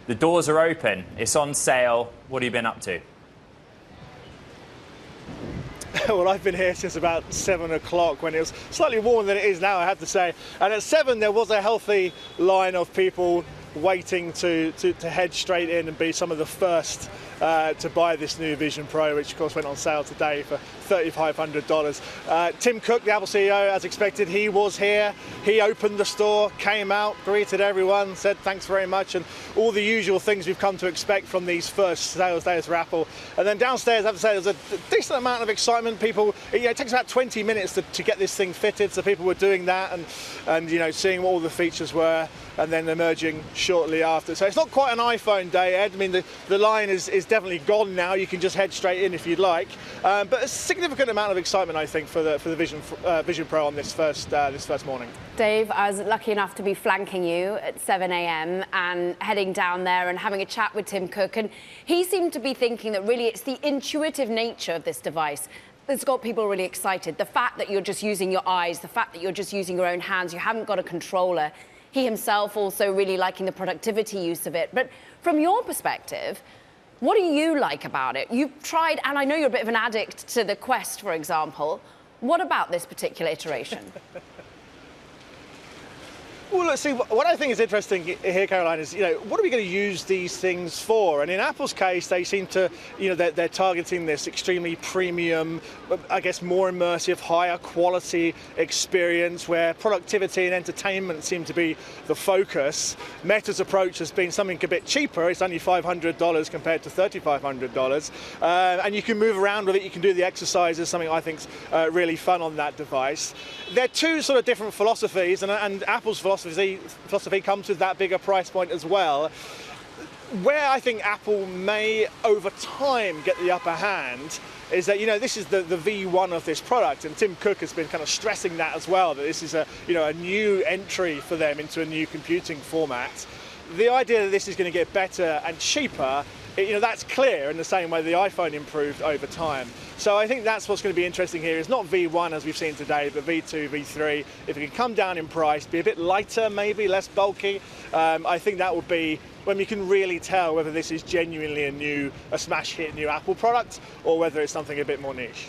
The doors are open. It's on sale. What have you been up to? Well, I've been here since about 7 o'clock when it was slightly warmer than it is now, I have to say. And at 7, there was a healthy line of people waiting to head straight in and be some of the first to buy this new Vision Pro, which of course went on sale today for $3,500. Tim Cook, the Apple CEO, as expected, he was here. He opened the store, came out, greeted everyone, said thanks very much, and all the usual things we've come to expect from these first sales days for Apple. And then downstairs, I have to say, there's a decent amount of excitement. People, it takes about 20 minutes to get this thing fitted, so people were doing that and seeing what all the features were, and then emerging shortly after. So it's not quite an iPhone day, Ed. I mean, the line is definitely gone now. You can just head straight in if you'd like. But a significant amount of excitement, I think, for the Vision Pro on this first morning. Dave, I was lucky enough to be flanking you at 7 a.m. and heading down there and having a chat with Tim Cook. And he seemed to be thinking that really it's the intuitive nature of this device that's got people really excited. The fact that you're just using your eyes, the fact that you're just using your own hands, you haven't got a controller. He himself also really liking the productivity use of it. But from your perspective, what do you like about it? You've tried, and I know you're a bit of an addict to the Quest, for example. What about this particular iteration? Well, let's see, what I think is interesting here, Caroline, is, what are we going to use these things for? And in Apple's case, they seem to, they're targeting this extremely premium, I guess more immersive, higher quality experience where productivity and entertainment seem to be the focus. Meta's approach has been something a bit cheaper. It's only $500 compared to $3,500. And you can move around with it. You can do the exercises, something I think's really fun on that device. They're two sort of different philosophies, and Apple's philosophy comes with that bigger price point as well. Where I think Apple may, over time, get the upper hand is that, this is the V1 of this product, and Tim Cook has been kind of stressing that as well, that this is a new entry for them into a new computing format. The idea that this is going to get better and cheaper, that's clear in the same way the iPhone improved over time. So I think that's what's going to be interesting here. It's not V1 as we've seen today, but V2, V3. If it can come down in price, be a bit lighter, maybe less bulky, I think that would be when we can really tell whether this is genuinely a smash hit new Apple product or whether it's something a bit more niche.